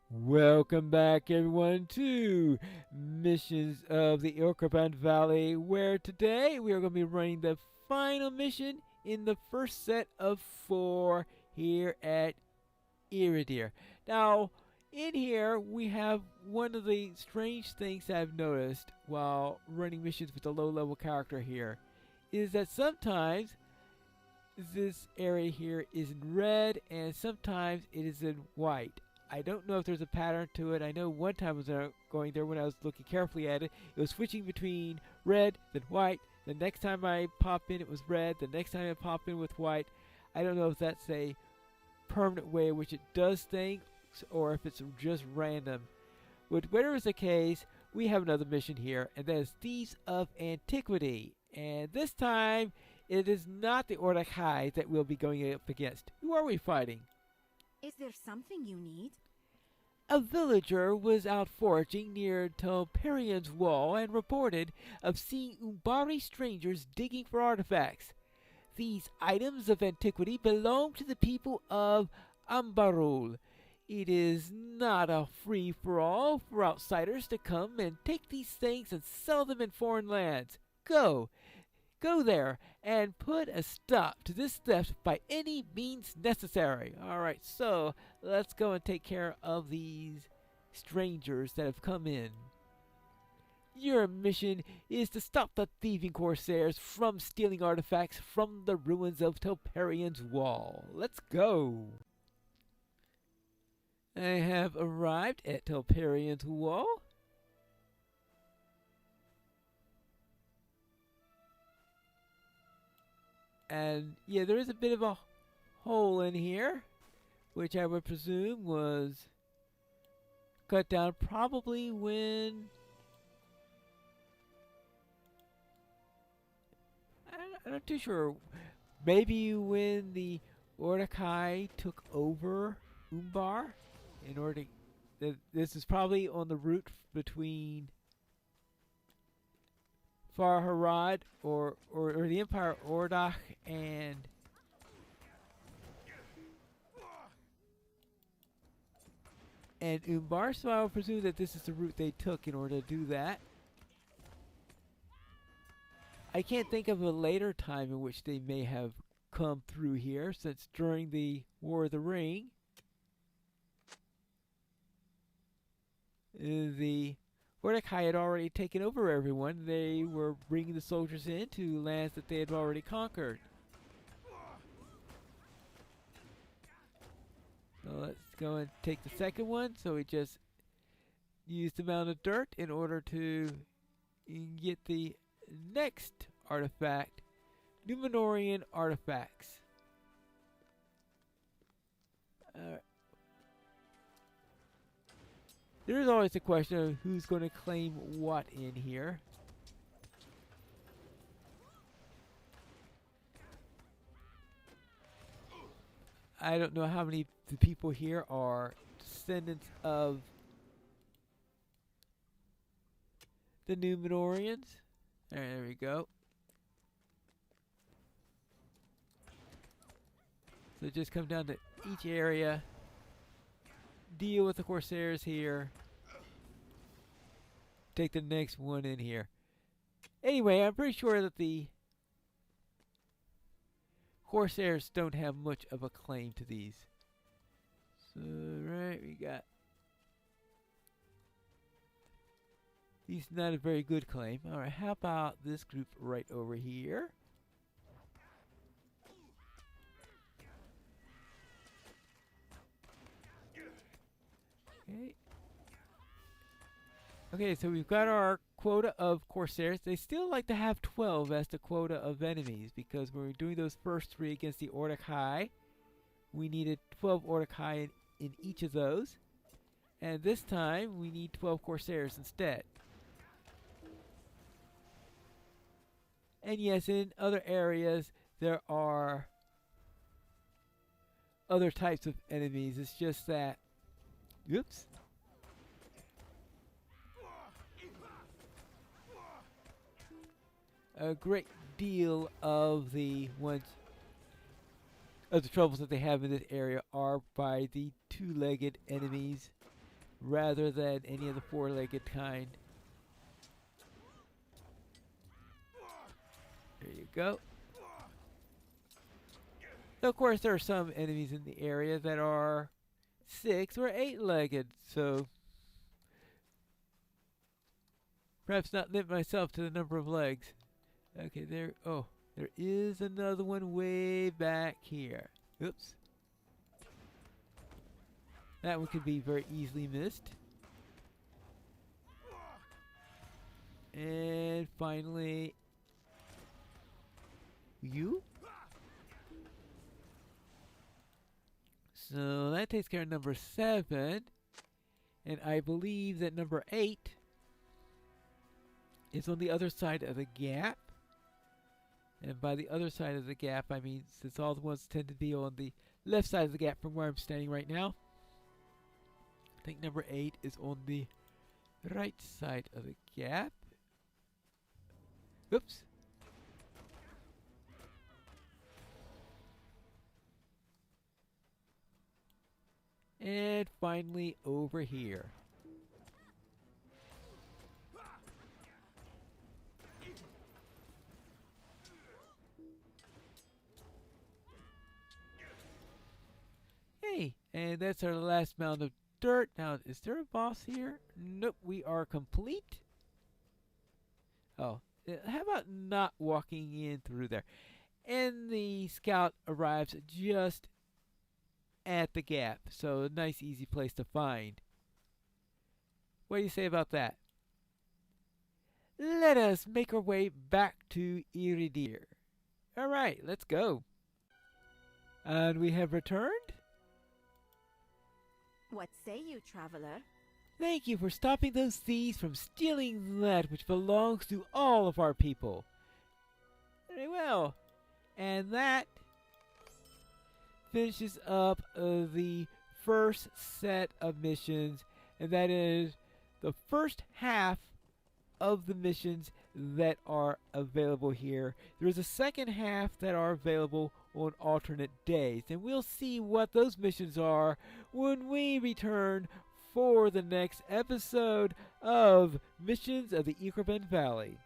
Welcome back, everyone, to Missions of the Ikorban Valley, where today we are going to be running the final mission in the first set of 4 here at Iridir. Now, in here, we have one of the strange things I've noticed while running missions with a low-level character here, is that sometimes this area here is in red and sometimes it is in white. I don't know if there's a pattern to it. I know one time I was going there when I was looking carefully at it. It was switching between red, then white. The next time I pop in, it was red. The next time I pop in with white. I don't know if that's a permanent way in which it does things or if it's just random. But whatever is the case, we have another mission here, and that is Thieves of Antiquity. And this time, it is not the Ordakai that we'll be going up against. Who are we fighting? Is there something you need? A villager was out foraging near Telperian's wall and reported of seeing Umbari strangers digging for artifacts. These items of antiquity belong to the people of Ambarul. It is not a free-for-all for outsiders to come and take these things and sell them in foreign lands. Go there and put a stop to this theft by any means necessary. Alright, so let's go and take care of these strangers that have come in. Your mission is to stop the thieving corsairs from stealing artifacts from the ruins of Telperian's wall. Let's go! I have arrived at Telperian's wall. And yeah, there is a bit of a hole in here, which I would presume was cut down probably when I'm not too sure. Maybe when the Ordakai took over Umbar, in order to, this is probably on the route between Farharad or the Empire Ordach and Umbar, so I would presume that this is the route they took in order to do that. I can't think of a later time in which they may have come through here, since during the War of the Ring, the Mordecai had already taken over everyone. They were bringing the soldiers into lands that they had already conquered. So let's go and take the second one. So we just use the amount of dirt in order to get the next artifact, Numenorian artifacts. There's always a question of who's going to claim what in here. I don't know how many the people here are descendants of the Numenorians. There we go. So just come down to each area, deal with the Corsairs here, take the next one in here. Anyway, I'm pretty sure that the Corsairs don't have much of a claim to these. So, right, we got... He's not a very good claim. Alright, how about this group right over here? Okay. Okay, so we've got our quota of Corsairs. They still like to have 12 as the quota of enemies, because when we were doing those first 3 against the Ordakai, we needed 12 Ordakai in each of those. And this time, we need 12 Corsairs instead. And yes, in other areas, there are other types of enemies. It's just that... Oops. A great deal of the troubles that they have in this area are by the two-legged enemies rather than any of the four-legged kind. There you go. So of course, there are some enemies in the area that are 6 or 8-legged, so perhaps not limit myself to the number of legs. Okay, there. Oh, there is another one way back here. Oops. That one could be very easily missed. And finally, you. So that takes care of number 7. And I believe that number 8 is on the other side of the gap. And by the other side of the gap, I mean since all the ones tend to be on the left side of the gap from where I'm standing right now. I think number 8 is on the right side of the gap. Oops. And finally over here. Hey, and that's our last mound of dirt. Now, is there a boss here? Nope, we are complete. Oh, how about not walking in through there? And the scout arrives just at the gap, so a nice easy place to find. What do you say about that? Let us make our way back to Iridir. Alright, let's go. And we have returned. What say you, traveler? Thank you for stopping those thieves from stealing that which belongs to all of our people. Very well. And that finishes up the first set of missions, and that is the first half of the missions that are available here. There is a second half that are available on alternate days, and we'll see what those missions are when we return for the next episode of Missions of the Ikorban Valley.